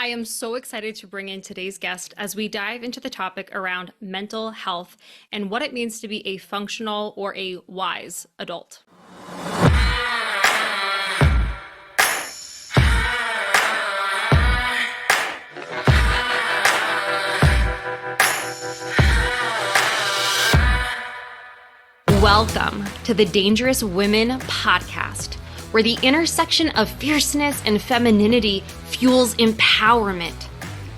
I am so excited to bring in today's guest as we dive into the topic around mental health and what it means to be a functional or a wise adult. Welcome to the Dangerous Women podcast, where the intersection of fierceness and femininity fuels empowerment.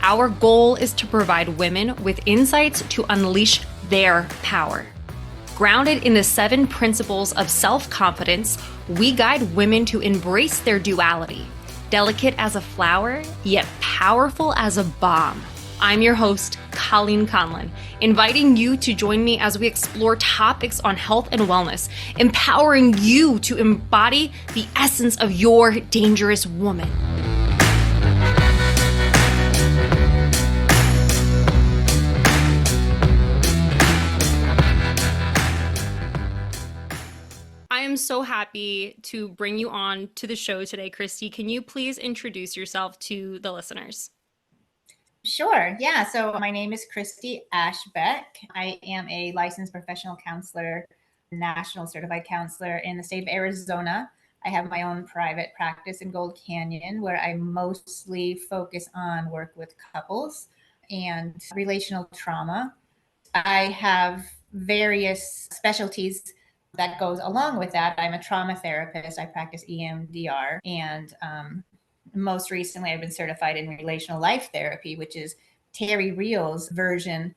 Our goal is to provide women with insights to unleash their power. Grounded in the 7 principles of self-confidence, we guide women to embrace their duality, delicate as a flower, yet powerful as a bomb. I'm your host, Colleen Conlon, inviting you to join me as we explore topics on health and wellness, empowering you to embody the essence of your dangerous woman. I am so happy to bring you on to the show today, Christie. Can you please introduce yourself to the listeners? Sure. Yeah. So my name is Christie-Ashbeck. I am a licensed professional counselor, national certified counselor in the state of Arizona. I have my own private practice in Gold Canyon where I mostly focus on work with couples and relational trauma. I have various specialties that goes along with that. I'm a trauma therapist. I practice EMDR and most recently, I've been certified in relational life therapy, which is Terry Real's version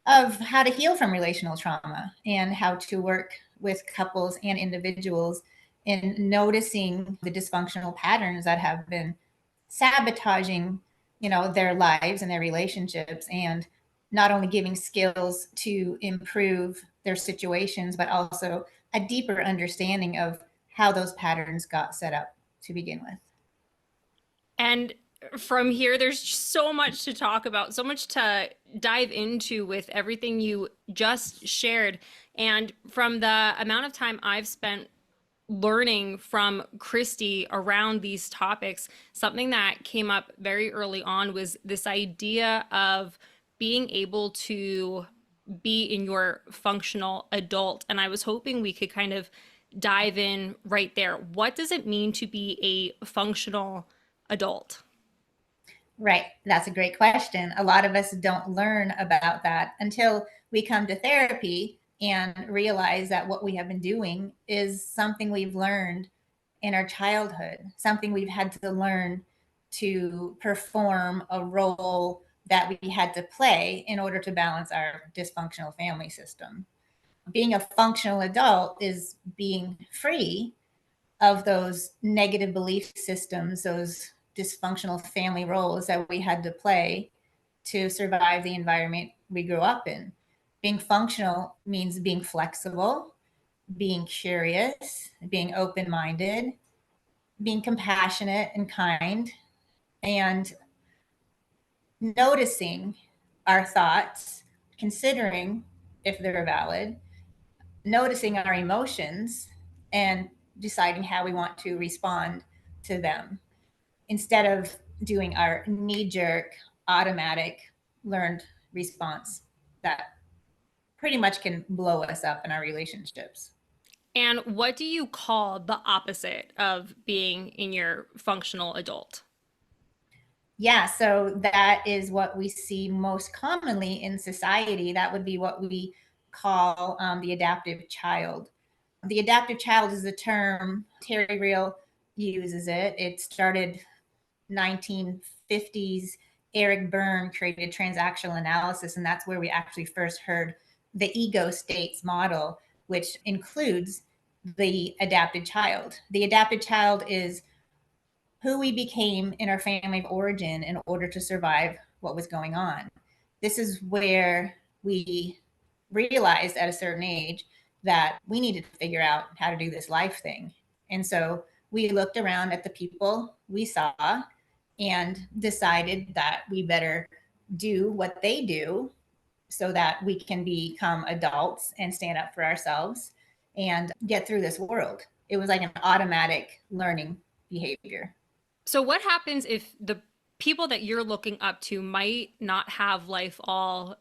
of how to heal from relational trauma and how to work with couples and individuals in noticing the dysfunctional patterns that have been sabotaging, their lives and their relationships, and not only giving skills to improve their situations, but also a deeper understanding of how those patterns got set up to begin with. And from here, there's so much to talk about, so much to dive into with everything you just shared. And from the amount of time I've spent learning from Christie around these topics, something that came up very early on was this idea of being able to be in your functional adult. And I was hoping we could kind of dive in right there. What does it mean to be a functional adult? Right. That's a great question. A lot of us don't learn about that until we come to therapy and realize that what we have been doing is something we've learned in our childhood, something we've had to learn to perform a role that we had to play in order to balance our dysfunctional family system. Being a functional adult is being free of those negative belief systems, those dysfunctional family roles that we had to play to survive the environment we grew up in. Being functional means being flexible, being curious, being open-minded, being compassionate and kind, and noticing our thoughts, considering if they're valid, noticing our emotions, and deciding how we want to respond to them instead of doing our knee-jerk, automatic, learned response that pretty much can blow us up in our relationships. And what do you call the opposite of being in your functional adult? Yeah, so that is what we see most commonly in society. That would be what we call the adaptive child. The adaptive child is the term Terry Real uses it. It started 1950s. Eric Berne created transactional analysis, and that's where we actually first heard the ego states model, which includes the adapted child. The adapted child is who we became in our family of origin in order to survive what was going on. This is where we realized at a certain age that we needed to figure out how to do this life thing. And so we looked around at the people we saw and decided that we better do what they do so that we can become adults and stand up for ourselves and get through this world. It was like an automatic learning behavior. So what happens if the people that you're looking up to might not have life all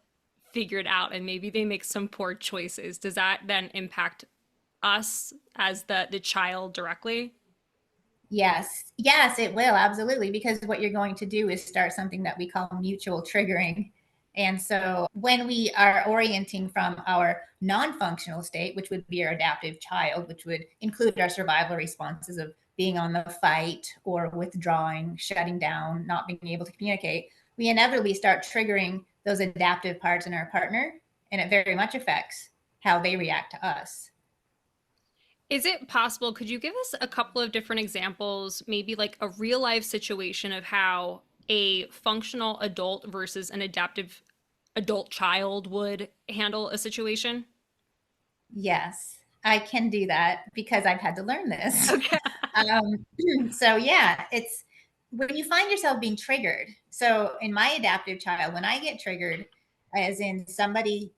figured out and maybe they make some poor choices. Does that then impact us as the child directly? Yes, yes, it will, absolutely, because what you're going to do is start something that we call mutual triggering. And so when we are orienting from our non-functional state, which would be our adaptive child, which would include our survival responses of being on the fight or withdrawing, shutting down, not being able to communicate, we inevitably start triggering those adaptive parts in our partner, and it very much affects how they react to us. Is it possible? Could you give us a couple of different examples, maybe like a real life situation of how a functional adult versus an adaptive adult child would handle a situation? Yes, I can do that because I've had to learn this. Okay. So yeah, it's when you find yourself being triggered. So in my adaptive child, when I get triggered, as in somebody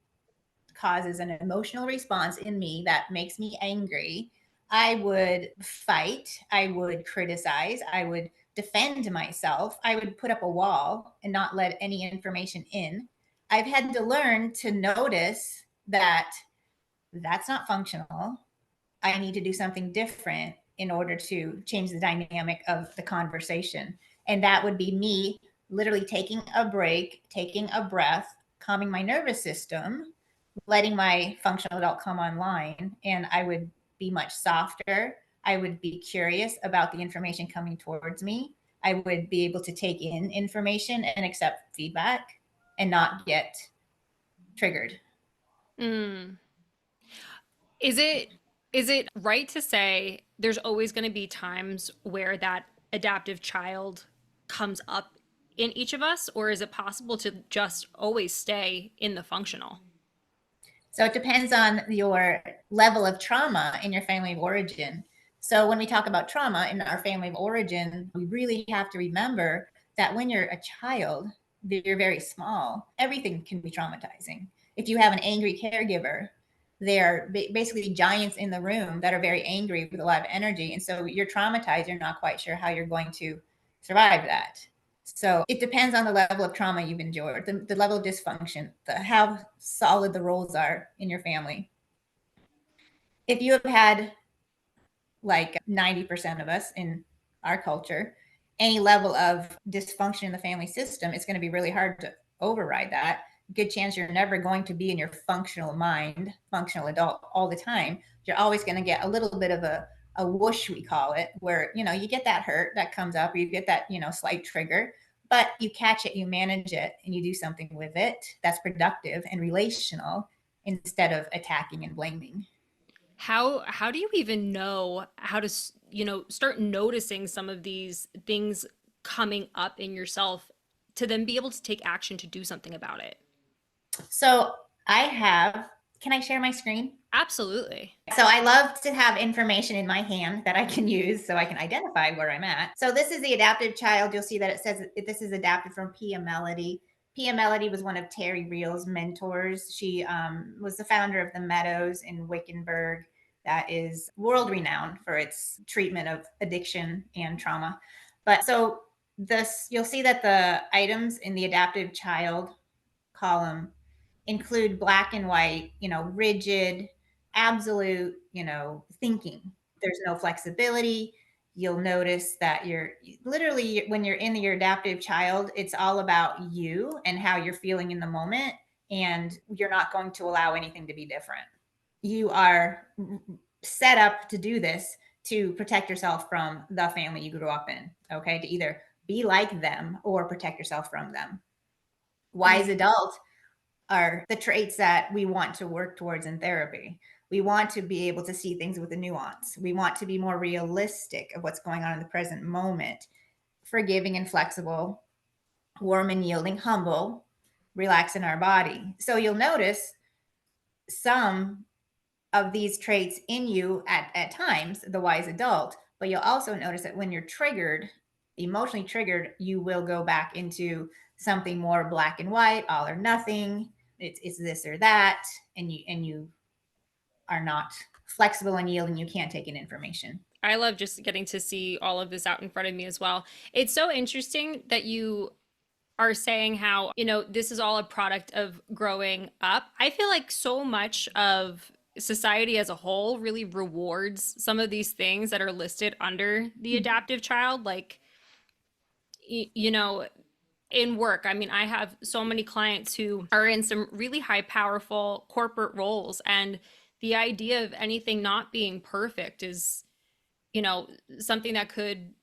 causes an emotional response in me that makes me angry, I would fight, I would criticize, I would defend myself, I would put up a wall and not let any information in. I've had to learn to notice that that's not functional. I need to do something different in order to change the dynamic of the conversation. And that would be me literally taking a break, taking a breath, calming my nervous system, letting my functional adult come online. And I would be much softer. I would be curious about the information coming towards me. I would be able to take in information and accept feedback and not get triggered. Mm. Is it right to say there's always going to be times where that adaptive child comes up in each of us, or is it possible to just always stay in the functional? So it depends on your level of trauma in your family of origin. So when we talk about trauma in our family of origin, we really have to remember that when you're a child, you're very small. Everything can be traumatizing. If you have an angry caregiver, they're basically giants in the room that are very angry with a lot of energy. And so you're traumatized. You're not quite sure how you're going to survive that. So it depends on the level of trauma you've endured, the level of dysfunction, how solid the roles are in your family. If you have had like 90% of us in our culture, any level of dysfunction in the family system, it's going to be really hard to override that. Good chance you're never going to be in your functional mind, functional adult all the time. You're always going to get a little bit of a whoosh, we call it, where, you get that hurt that comes up, or you get that, slight trigger, but you catch it, you manage it, and you do something with it that's productive and relational instead of attacking and blaming. How do you even know how to start noticing some of these things coming up in yourself to then be able to take action to do something about it? So can I share my screen? Absolutely. So I love to have information in my hand that I can use so I can identify where I'm at. So this is the adaptive child. You'll see that it says this is adapted from Pia Melody. Pia Melody was one of Terry Real's mentors. She was the founder of the Meadows in Wickenburg, that is world renowned for its treatment of addiction and trauma. But so this, you'll see that the items in the adaptive child column include black and white, rigid, absolute, thinking. There's no flexibility. You'll notice that you're literally, when you're in your adaptive child, it's all about you and how you're feeling in the moment. And you're not going to allow anything to be different. You are set up to do this to protect yourself from the family you grew up in, okay? To either be like them or protect yourself from them. Wise Mm. adult are the traits that we want to work towards in therapy. We want to be able to see things with a nuance. We want to be more realistic of what's going on in the present moment, forgiving and flexible, warm and yielding, humble, relax in our body. So you'll notice some of these traits in you at times, the wise adult, but you'll also notice that when you're triggered, emotionally triggered, you will go back into something more black and white, all or nothing. It's this or that, and you are not flexible and yielding. You can't take in information. I love just getting to see all of this out in front of me as well. It's so interesting that you are saying how, this is all a product of growing up. I feel like so much of society as a whole really rewards some of these things that are listed under the adaptive child. Like, you know, in work, I mean, I have so many clients who are in some really high, powerful corporate roles. And the idea of anything not being perfect is, something that could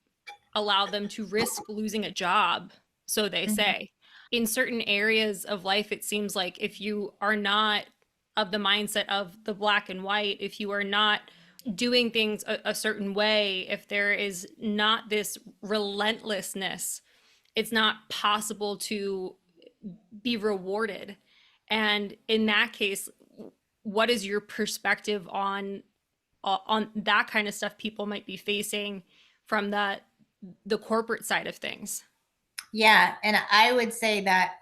allow them to risk losing a job, so they Mhm. say. In certain areas of life, it seems like if you are not of the mindset of the black and white, if you are not doing things a certain way, if there is not this relentlessness, it's not possible to be rewarded. And in that case, what is your perspective on that kind of stuff people might be facing from the corporate side of things? Yeah. And I would say that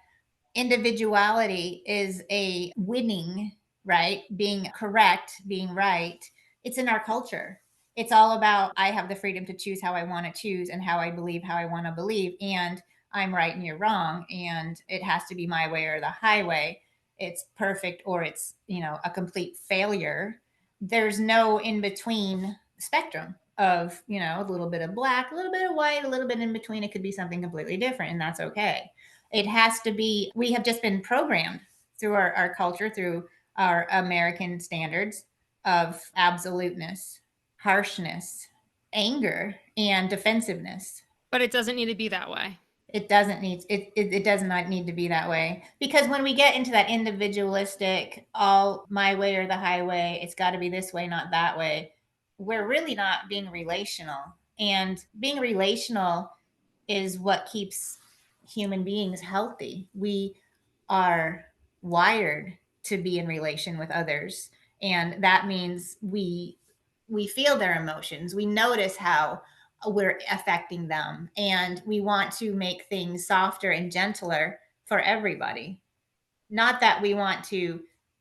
individuality is a winning, right? Being correct, being right. It's in our culture. It's all about I have the freedom to choose how I want to choose and how I believe how I want to believe. And I'm right and you're wrong. And it has to be my way or the highway. It's perfect or it's, a complete failure. There's no in between spectrum of, a little bit of black, a little bit of white, a little bit in between. It could be something completely different, and that's okay. It has to be, we have just been programmed through our culture, through our American standards of absoluteness, harshness, anger, and defensiveness. But it doesn't need to be that way. It does not need to be that way, because when we get into that individualistic, all my way or the highway, it's got to be this way, not that way, we're really not being relational. And being relational is what keeps human beings healthy. We are wired to be in relation with others, and that means we feel their emotions. We notice how we're affecting them, and we want to make things softer and gentler for everybody. Not that we want to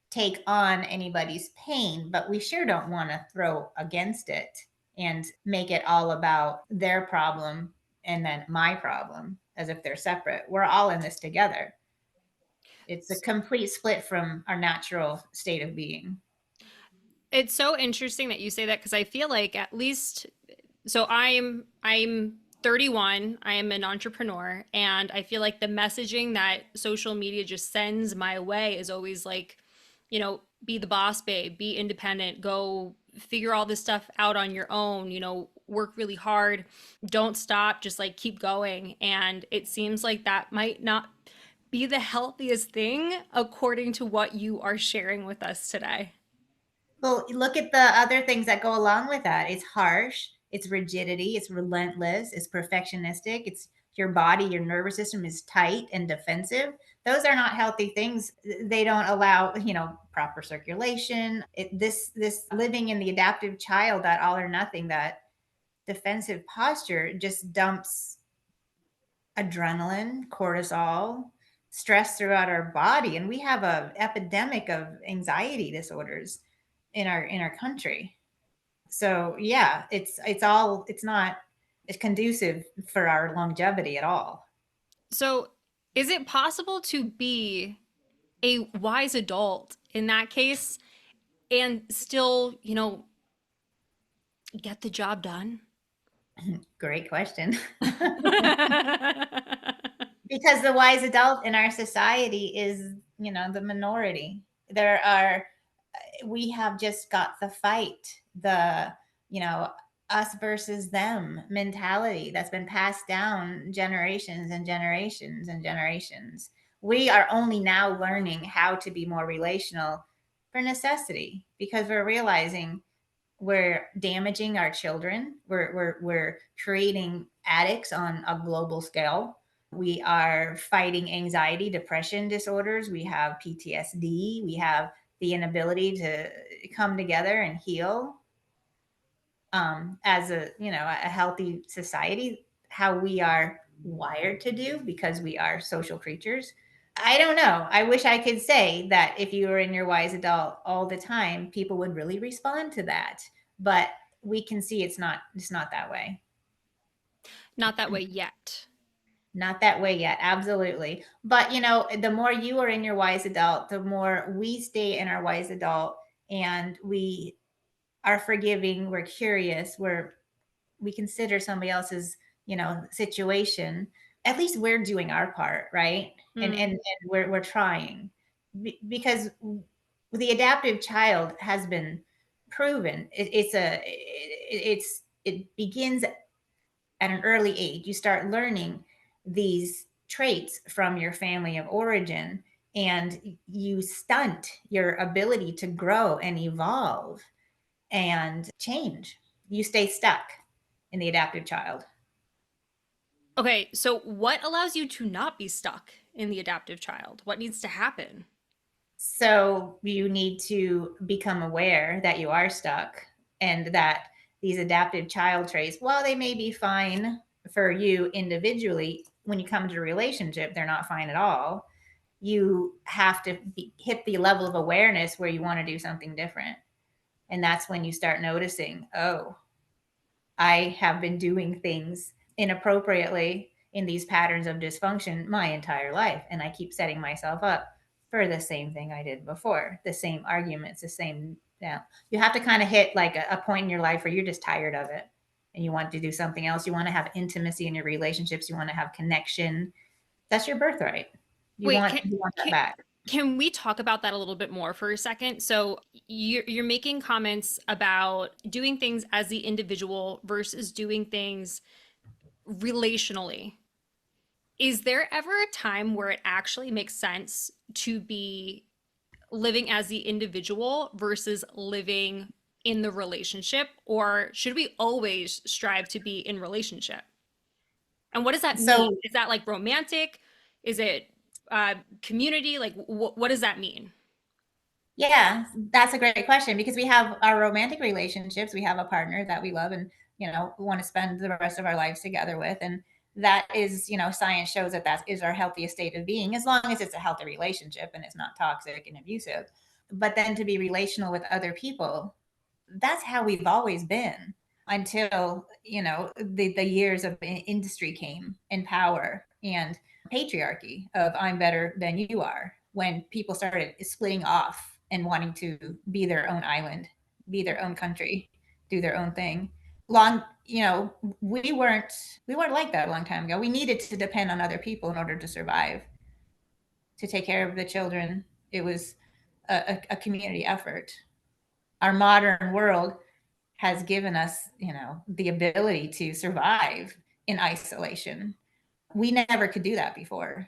take on anybody's pain, but we sure don't want to throw against it and make it all about their problem and then my problem as if they're separate. We're all in this together. It's a complete split from our natural state of being. It's so interesting that you say that, because I feel like, at least, so I'm 31, I am an entrepreneur, and I feel like the messaging that social media just sends my way is always like, be the boss babe, be independent, go figure all this stuff out on your own, work really hard, don't stop, just like keep going. And it seems like that might not be the healthiest thing according to what you are sharing with us today. Well, look at the other things that go along with that. It's harsh, it's rigidity, it's relentless, it's perfectionistic, it's your body, your nervous system is tight and defensive. Those are not healthy things. They don't allow, proper circulation. This living in the adaptive child, that all or nothing, that defensive posture just dumps adrenaline, cortisol, stress throughout our body, and we have a epidemic of anxiety disorders in our country. So yeah, it's not it's conducive for our longevity at all. So, is it possible to be a wise adult in that case and still, get the job done? Great question. Because the wise adult in our society is, the minority. There are We have just got the fight, the, you know, us versus them mentality that's been passed down generations and generations and generations. We are only now learning how to be more relational for necessity, because we're realizing we're damaging our children. We're creating addicts on a global scale. We are fighting anxiety, depression disorders. We have PTSD. We have the inability to come together and heal as a healthy society, how we are wired to do, because we are social creatures. I don't know. I wish I could say that if you were in your wise adult all the time, people would really respond to that. But we can see it's not that way. Not that way yet. Not that way yet. Absolutely. But the more you are in your wise adult, the more we stay in our wise adult, and we are forgiving, we're curious, we consider somebody else's, situation. At least we're doing our part, right? And we're trying. Because the adaptive child has been proven. It begins at an early age. You start learning these traits from your family of origin, and you stunt your ability to grow and evolve and change. You stay stuck in the adaptive child. Okay, so what allows you to not be stuck in the adaptive child? What needs to happen? So you need to become aware that you are stuck, and that these adaptive child traits, while they may be fine for you individually, when you come to a relationship, they're not fine at all. You have to hit the level of awareness where you want to do something different. And that's when you start noticing, oh, I have been doing things inappropriately in these patterns of dysfunction my entire life. And I keep setting myself up for the same thing I did before, the same arguments, the same. Yeah. You have to kind of hit like a point in your life where you're just tired of it and you want to do something else. You want to have intimacy in your relationships. You want to have connection. That's your birthright. You Wait, want that back. can we talk about that a little bit more for a second? So you're making comments about doing things as the individual versus doing things relationally. Is there ever a time where it actually makes sense to be living as the individual versus living in the relationship? Or should we always strive to be in relationship? And what does that mean? So Is that like romantic? Is it community? Like, what does that mean? yeah, that's a great question, because we have our romantic relationships. We have a partner that we love and, want to spend the rest of our lives together with. And that is, science shows that is our healthiest state of being, as long as it's a healthy relationship and it's not toxic and abusive. But then to be relational with other people, that's how we've always been, until the years of industry came, and power and patriarchy of I'm better than you are, when people started splitting off and wanting to be their own island, be their own country, do their own thing. Long we weren't like that a long time ago. We needed to depend on other people in order to survive, to take care of the children. It was a community effort. Our modern world has given us, the ability to survive in isolation. We never could do that before.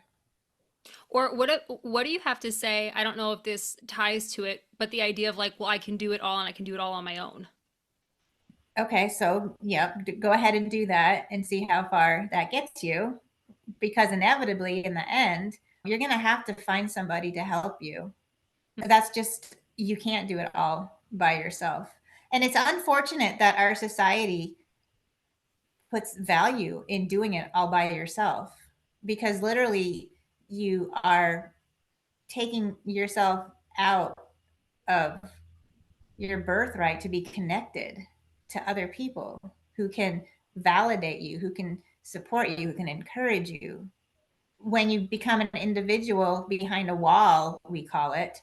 Or what do you have to say? I don't know if this ties to it, but the idea of like, well, I can do it all and I can do it all on my own. Okay, so yeah, go ahead and do that and see how far that gets you, because inevitably in the end, you're going to have to find somebody to help you. That's just, you can't do it all by yourself. And it's unfortunate that our society puts value in doing it all by yourself, because literally you are taking yourself out of your birthright to be connected to other people who can validate you, who can support you, who can encourage you. When you become an individual behind a wall, we call it,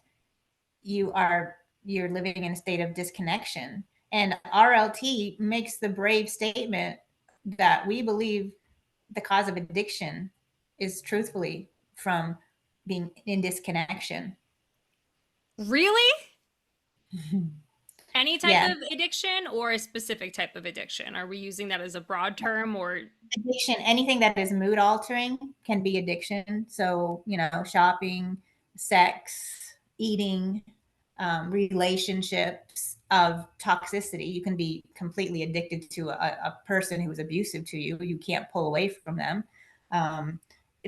you're living in a state of disconnection. And RLT makes the brave statement that we believe the cause of addiction is truthfully from being in disconnection. Really? Any type Yeah. of addiction or a specific type of addiction? Are we using that as a broad term or Addiction, anything that is mood altering can be addiction. So, shopping, sex, eating, relationships of toxicity. You can be completely addicted to a person who is abusive to you. You can't pull away from them,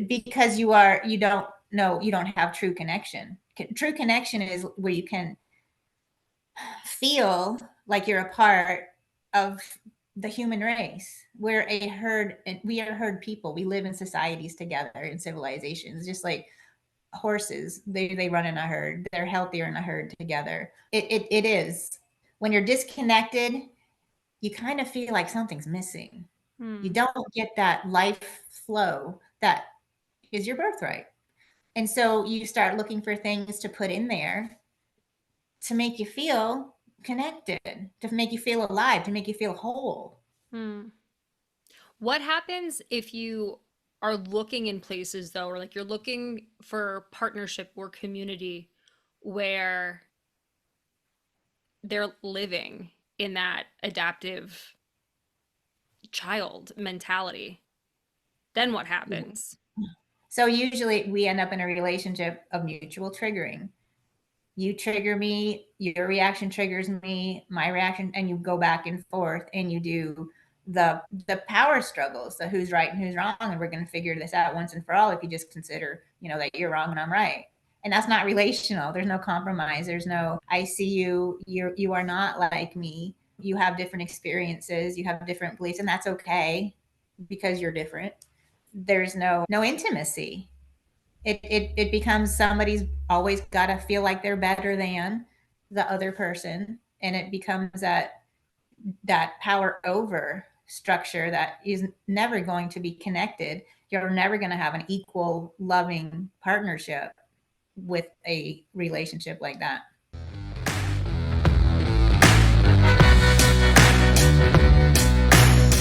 because you don't know, you don't have true connection. True connection is where you can feel like you're a part of the human race. We're a herd, and we are herd people. We live in societies together, in civilizations, just like horses. They run in a herd. They're healthier in a herd together. It is when you're disconnected, you kind of feel like something's missing. You Hmm. don't get that life flow that is your birthright. And so you start looking for things to put in there to make you feel connected, to make you feel alive, to make you feel whole. Hmm. What happens if you are looking in places though, or like you're looking for partnership or community where they're living in that adaptive child mentality? Then what happens? So usually we end up in a relationship of mutual triggering. You trigger me, your reaction triggers me, my reaction, and you go back and forth and you do the power struggles, the who's right and who's wrong, and we're going to figure this out once and for all if you just consider, that you're wrong and I'm right. And that's not relational. There's no compromise. There's no I see you are not like me. You have different experiences, you have different beliefs, and that's okay because you're different. There's no intimacy. It becomes somebody's always got to feel like they're better than the other person, and it becomes that power over structure that is never going to be connected. You're never going to have an equal loving partnership with a relationship like that.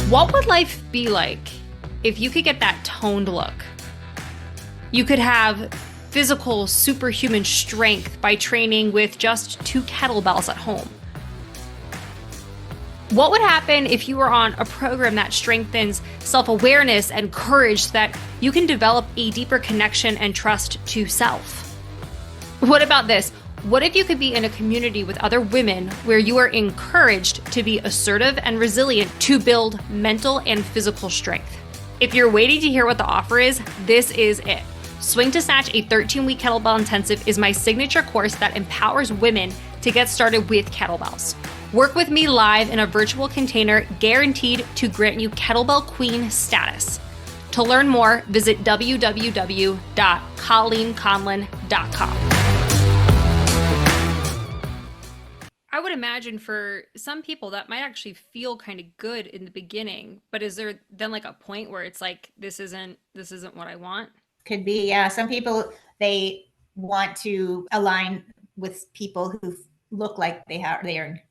What would life be like if you could get that toned look? You could have physical superhuman strength by training with just 2 kettlebells at home. What would happen if you were on a program that strengthens self-awareness and courage so that you can develop a deeper connection and trust to self? What about this? What if you could be in a community with other women where you are encouraged to be assertive and resilient to build mental and physical strength? If you're waiting to hear what the offer is, this is it. Swing to Snatch, a 13-week kettlebell intensive, is my signature course that empowers women to get started with kettlebells. Work with me live in a virtual container guaranteed to grant you kettlebell queen status. To learn more, visit www.colleenconlon.com. I would imagine for some people that might actually feel kind of good in the beginning, but is there then like a point where it's like this isn't what I want? Could be, yeah. Some people, they want to align with people who look like they are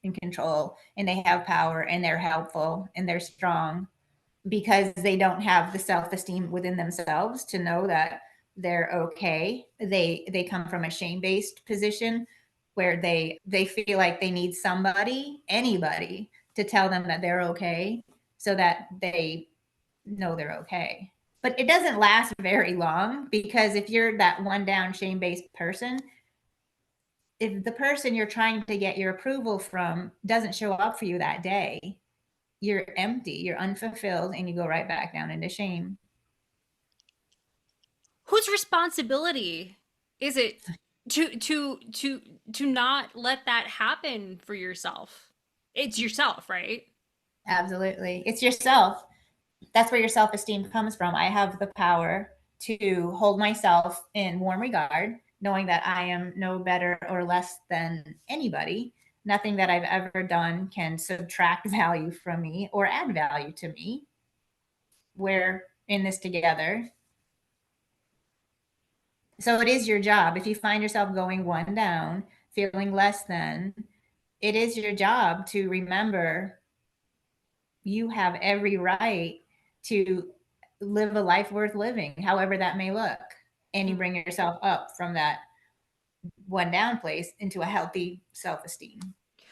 in control and they have power and they're helpful and they're strong, because they don't have the self-esteem within themselves to know that they're okay. They come from a shame-based position where they feel like they need somebody, anybody, to tell them that they're okay so that they know they're okay. But it doesn't last very long, because if you're that one down shame-based person, if the person you're trying to get your approval from doesn't show up for you that day, you're empty, you're unfulfilled, and you go right back down into shame. Whose responsibility is it to not let that happen for yourself? It's yourself, right? Absolutely. It's yourself. That's where your self-esteem comes from. I have the power to hold myself in warm regard, knowing that I am no better or less than anybody. Nothing that I've ever done can subtract value from me or add value to me. We're in this together. So it is your job. If you find yourself going one down, feeling less than, it is your job to remember you have every right to live a life worth living, however that may look. And you bring yourself up from that one down place into a healthy self esteem.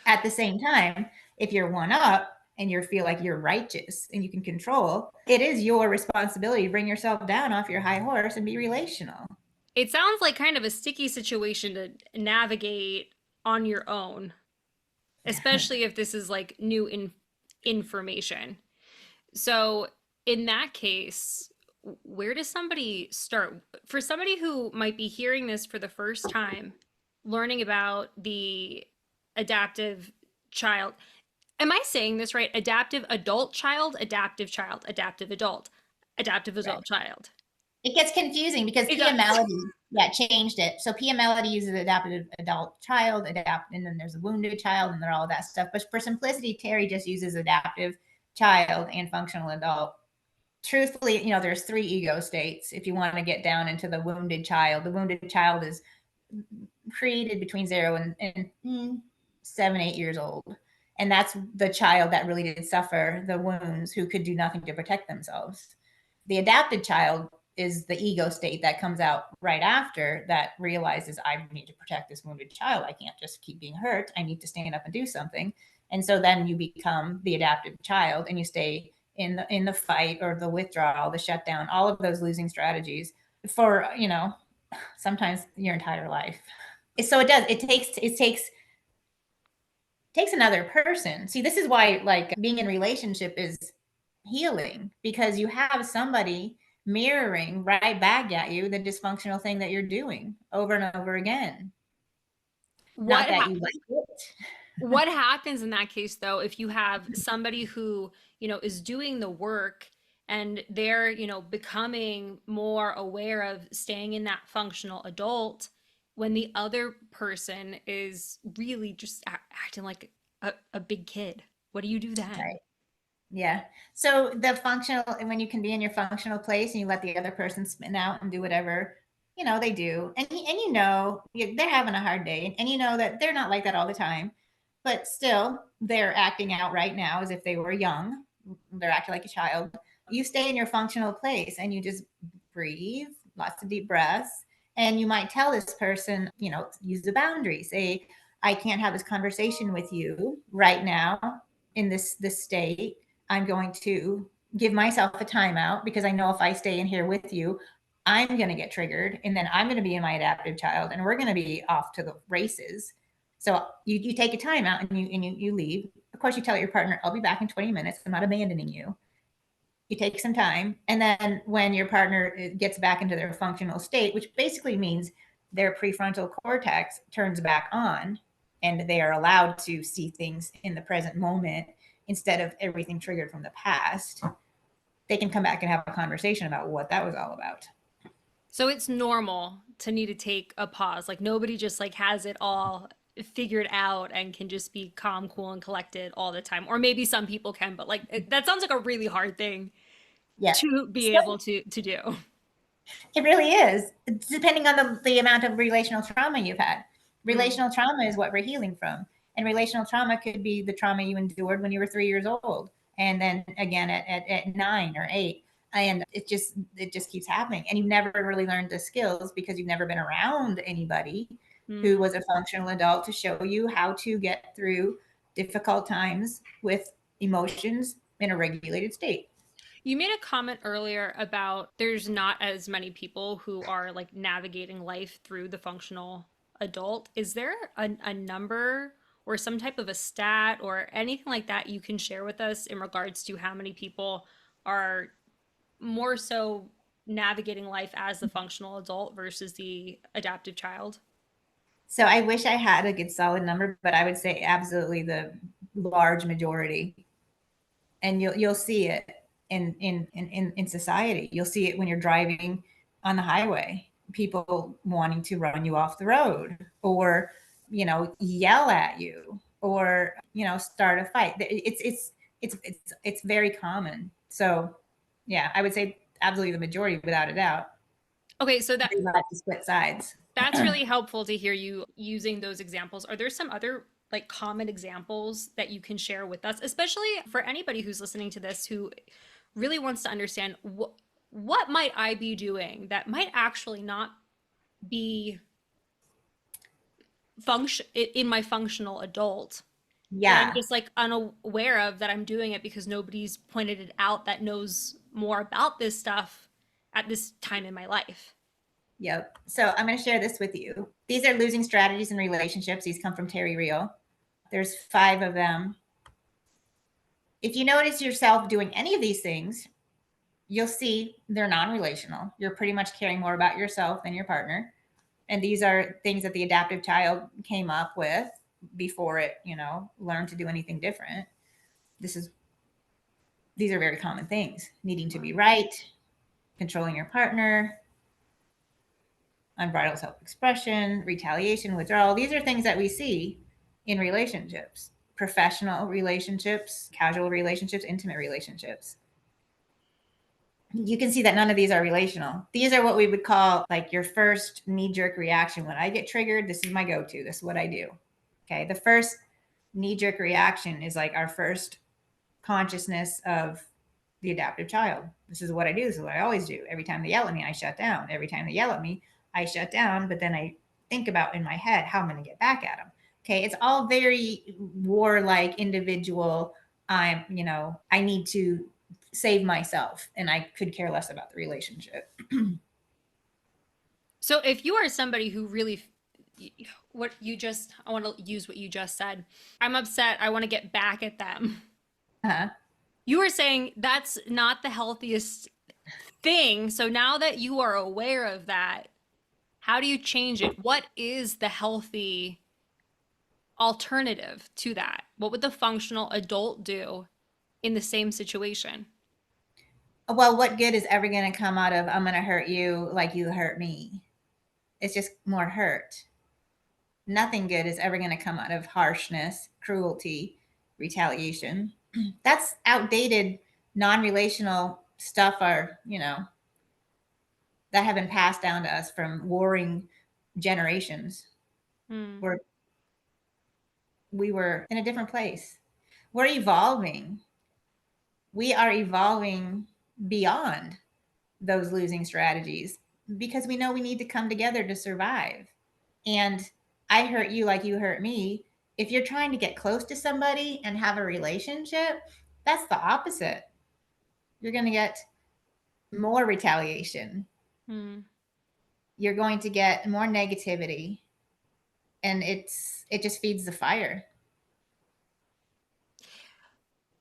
At the same time, if you're one up and you feel like you're righteous and you can control, it is your responsibility to bring yourself down off your high horse and be relational. It sounds like kind of a sticky situation to navigate on your own, especially if this is like new information. So, in that case, where does somebody start? For somebody who might be hearing this for the first time, learning about the adaptive child. Am I saying this right? Adaptive adult child, adaptive child, adaptive adult Right. child. It gets confusing because It does. PMLity Yeah, changed it. So PMLD uses adaptive adult child, and then there's a wounded child, and there all that stuff. But for simplicity, Terry just uses adaptive child and functional adult. Truthfully, there's 3 ego states. If you want to get down into the wounded child is created between 0 and 7, 8 years old. And that's the child that really did suffer the wounds, who could do nothing to protect themselves. The adapted child is the ego state that comes out right after, that realizes, I need to protect this wounded child. I can't just keep being hurt. I need to stand up and do something. And so then you become the adaptive child, and you stay in the fight, or the withdrawal, the shutdown, all of those losing strategies for, sometimes your entire life. So it does. It takes another person. See, this is why, like, being in relationship is healing, because you have somebody mirroring right back at you the dysfunctional thing that you're doing over and over again. Not What that ha- you like it. what happens in that case though if you have somebody who, is doing the work and they're, becoming more aware of staying in that functional adult when the other person is really just acting like a big kid? What do you do then? Right. Yeah. So when you can be in your functional place and you let the other person spin out and do whatever, they do. They're having a hard day, and that they're not like that all the time, but still they're acting out right now as if they were young. They're acting like a child. You stay in your functional place and you just breathe, lots of deep breaths. And you might tell this person, use the boundary. Say, I can't have this conversation with you right now in this state. I'm going to give myself a timeout, because I know if I stay in here with you, I'm going to get triggered, and then I'm going to be in my adaptive child, and we're going to be off to the races. So you take a timeout, and you leave. Of course, you tell your partner, I'll be back in 20 minutes. I'm not abandoning you. You take some time, and then when your partner gets back into their functional state, which basically means their prefrontal cortex turns back on, and they are allowed to see things in the present moment instead of everything triggered from the past, they can come back and have a conversation about what that was all about. So it's normal to need to take a pause. Like nobody just like has it all figured out and can just be calm, cool, and collected all the time. Or maybe some people can, but like that sounds like a really hard thing Yeah. to be So able to do. it really is, depending on the amount of relational trauma you've had. Mm. Relational trauma is what we're healing from. And relational trauma could be the trauma you endured when you were 3 years old. And then again at 9 or 8. And it just keeps happening. And you've never really learned the skills, because you've never been around anybody who Mm. was a functional adult to show you how to get through difficult times with emotions in a regulated state. You made a comment earlier about there's not as many people who are like navigating life through the functional adult. Is there a number or some type of a stat or anything like that you can share with us in regards to how many people are more so navigating life as the functional adult versus the adaptive child? So I wish I had a good solid number, but I would say absolutely the large majority. And you'll see it in society. You'll see it when you're driving on the highway. People wanting to run you off the road, or yell at you, or start a fight. It's very common. So yeah, I would say absolutely the majority, without a doubt. Okay, so They like to split sides. that's really helpful to hear you using those examples. Are there some other like common examples that you can share with us, especially for anybody who's listening to this who really wants to understand what might I be doing that might actually not be function in my functional adult that I'm Yeah. just like unaware of, that I'm doing it because nobody's pointed it out that knows more about this stuff at this time in my life. Yep. So I'm going to share this with you. These are losing strategies in relationships. These come from Terry Real. There's 5 of them. If you notice yourself doing any of these things, you'll see they're non-relational. You're pretty much caring more about yourself than your partner. And these are things that the adaptive child came up with before it, learned to do anything different. These are very common things. Needing to be right, controlling your partner, unbridled self-expression, retaliation, withdrawal. These are things that we see in relationships, professional relationships, casual relationships, intimate relationships. You can see that none of these are relational. These are what we would call like your first knee-jerk reaction. When I get triggered, this is my go-to. This is what I do. Okay. The first knee-jerk reaction is like our first consciousness of the adaptive child. This is what I do. This is what I always do. Every time they yell at me, I shut down. Every time they yell at me, I shut down. But then I think about in my head how I'm going to get back at them. Okay. It's all very warlike, individual. I need to save myself, and I could care less about the relationship. So if you are somebody who really, I want to use what you just said. I'm upset. I want to get back at them. Uh-huh. You were saying that's not the healthiest thing. So now that you are aware of that, how do you change it? What is the healthy alternative to that? What would the functional adult do in the same situation? Well, what good is ever going to come out of I'm going to hurt you like you hurt me? It's just more hurt. Nothing good is ever going to come out of harshness, cruelty, retaliation. That's outdated, non-relational stuff that have been passed down to us from warring generations. Where we were in a different place. We're evolving. We are evolving beyond those losing strategies because we know we need to come together to survive. And I hurt you like you hurt me. If you're trying to get close to somebody and have a relationship, that's the opposite. You're going to get more retaliation. You're going to get more negativity. And it just feeds the fire.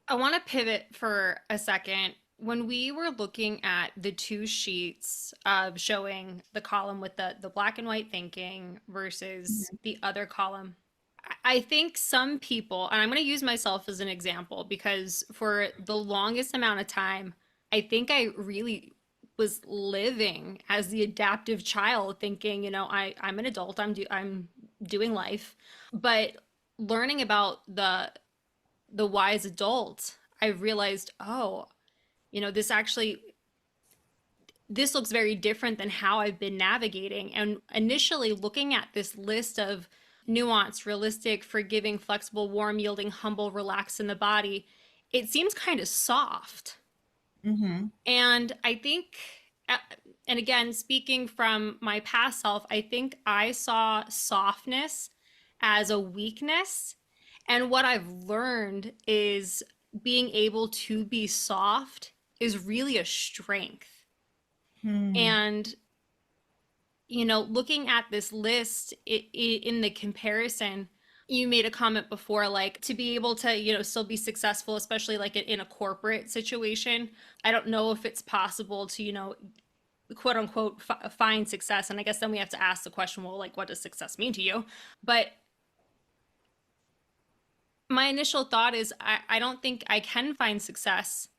I want to pivot for a second. When we were looking at the two sheets of showing the column with the black and white thinking versus the other column, I think some people, and I'm going to use myself as an example because for the longest amount of time, I think I really was living as the adaptive child, thinking, I'm an adult, I'm doing life, but learning about the wise adult, I realized, oh, this looks very different than how I've been navigating. And initially looking at this list of nuanced, realistic, forgiving, flexible, warm, yielding, humble, relaxed in the body, it seems kind of soft. And I think, and again, speaking from my past self, I think I saw softness as a weakness. And what I've learned is being able to be soft is really a strength. And, looking at this list in the comparison, you made a comment before, like to be able to, still be successful, especially like in a corporate situation. I don't know if it's possible to, quote unquote, find success. And I guess then we have to ask the question, well, like, what does success mean to you? But my initial thought is I don't think I can find success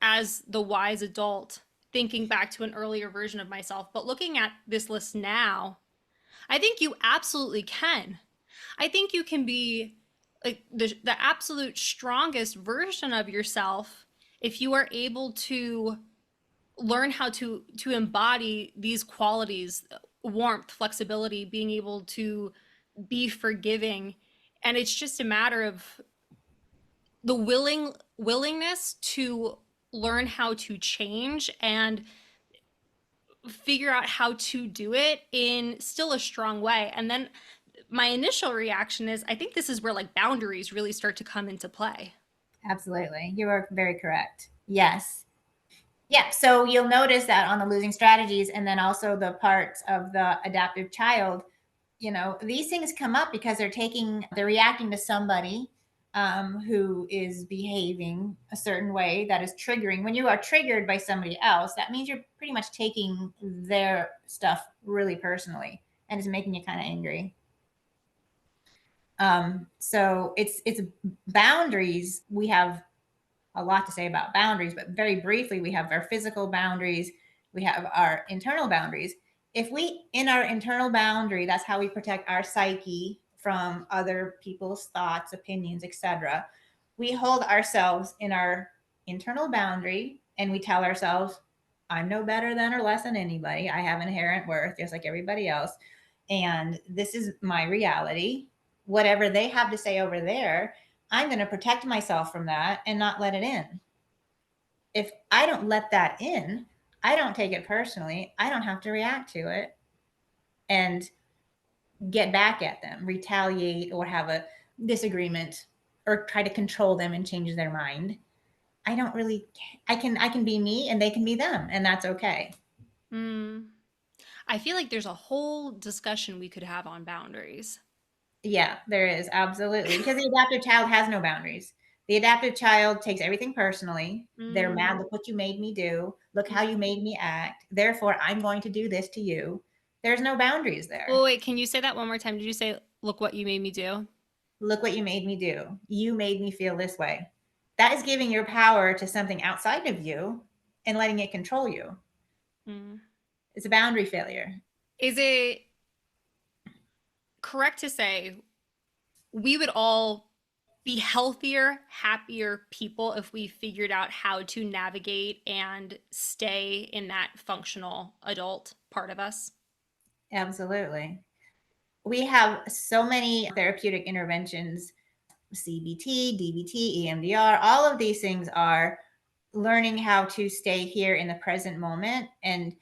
as the wise adult, thinking back to an earlier version of myself. But looking at this list now, I think you absolutely can. I think you can be like the absolute strongest version of yourself if you are able to learn how to embody these qualities: warmth, flexibility, being able to be forgiving. And it's just a matter of the willingness to learn how to change and figure out how to do it in still a strong way. And then my initial reaction is I think this is where like boundaries really start to come into play. Absolutely. You are very correct. Yes. Yeah. So you'll notice that on the losing strategies and then also the parts of the adaptive child, these things come up because they're reacting to somebody who is behaving a certain way that is triggering. When you are triggered by somebody else, that means you're pretty much taking their stuff really personally and it's making you kind of angry. So it's boundaries. We have a lot to say about boundaries, but very briefly, we have our physical boundaries. We have our internal boundaries. if we, in our internal boundary, that's how we protect our psyche from other people's thoughts, opinions, etc. We hold ourselves in our internal boundary and we tell ourselves, I'm no better than or less than anybody. I have inherent worth just like everybody else. And this is my reality. Whatever they have to say over there, I'm going to protect myself from that and not let it in. If I don't let that in, I don't take it personally. I don't have to react to it and get back at them, retaliate, or have a disagreement or try to control them and change their mind. I don't really, I can be me and they can be them, and that's okay. I feel like there's a whole discussion we could have on boundaries. Yeah, there is, absolutely, because the adaptive child has no boundaries. The adaptive child takes everything personally. They're mad, look what you made me do. Look how you made me act. Therefore, I'm going to do this to you. There's no boundaries there. Oh, wait, can you say that one more time? Did you say, look what you made me do? Look what you made me do. You made me feel this way. That is giving your power to something outside of you and letting it control you. It's a boundary failure. Is it correct to say we would all be healthier, happier people if we figured out how to navigate and stay in that functional adult part of us? Absolutely. We have so many therapeutic interventions, CBT, DBT, EMDR, all of these things are learning how to stay here in the present moment and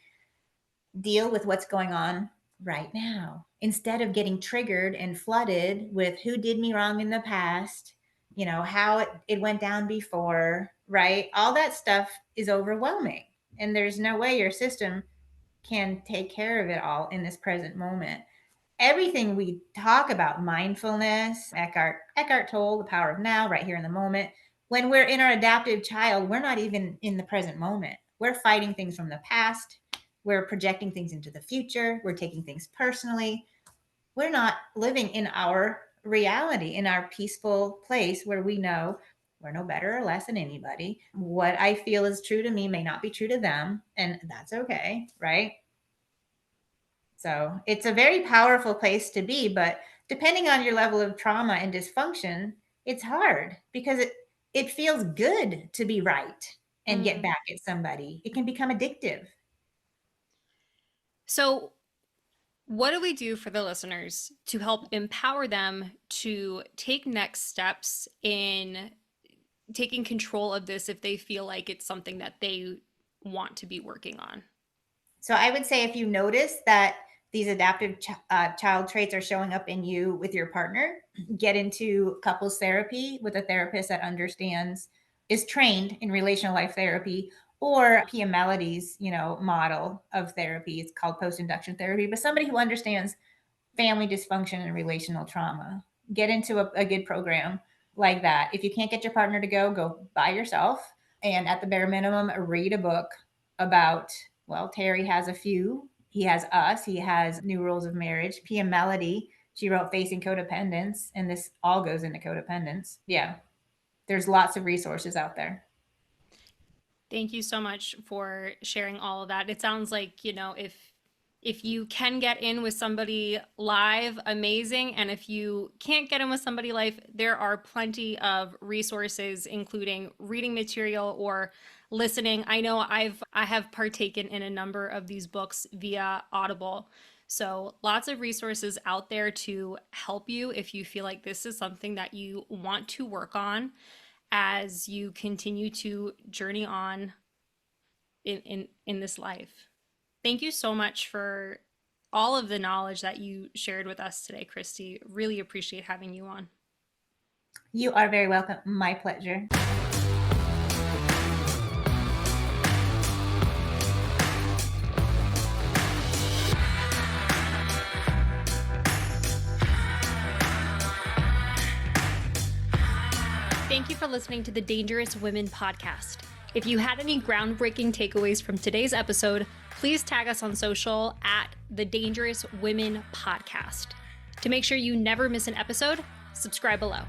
deal with what's going on right now instead of getting triggered and flooded with who did me wrong in the past, how it went down before, right? All that stuff is overwhelming. And there's no way your system can take care of it all in this present moment. Everything we talk about, mindfulness, Eckhart Tolle, the power of now, right here in the moment. When we're in our adaptive child, we're not even in the present moment. We're fighting things from the past. We're projecting things into the future. We're taking things personally. We're not living in our reality, in our peaceful place where we know we're no better or less than anybody. What I feel is true to me may not be true to them, and that's okay, right? So it's a very powerful place to be, but depending on your level of trauma and dysfunction, it's hard because it feels good to be right and get back at somebody. It can become addictive. So, what do we do for the listeners to help empower them to take next steps in taking control of this if they feel like it's something that they want to be working on? So I would say if you notice that these adaptive child traits are showing up in you with your partner, get into couples therapy with a therapist that understands, is trained in relational life therapy, or PM Melody's, model of therapy. It's called post-induction therapy, but somebody who understands family dysfunction and relational trauma. Get into a good program like that. If you can't get your partner to go by yourself. And at the bare minimum, read a book about, well, Terry has a few. He has Us. He has New Rules of Marriage. PM Melody, she wrote Facing Codependence, and this all goes into codependence. Yeah, there's lots of resources out there. Thank you so much for sharing all of that. It sounds like, if you can get in with somebody live, amazing. And if you can't get in with somebody live, there are plenty of resources, including reading material or listening. I know I have partaken in a number of these books via Audible. So lots of resources out there to help you if you feel like this is something that you want to work on as you continue to journey on in this life. Thank you so much for all of the knowledge that you shared with us today, Christie. Really appreciate having you on. You are very welcome. My pleasure. Thank you for listening to the Dangerous Women podcast. If you had any groundbreaking takeaways from today's episode, please tag us on social at the Dangerous Women podcast. To make sure you never miss an episode, subscribe below.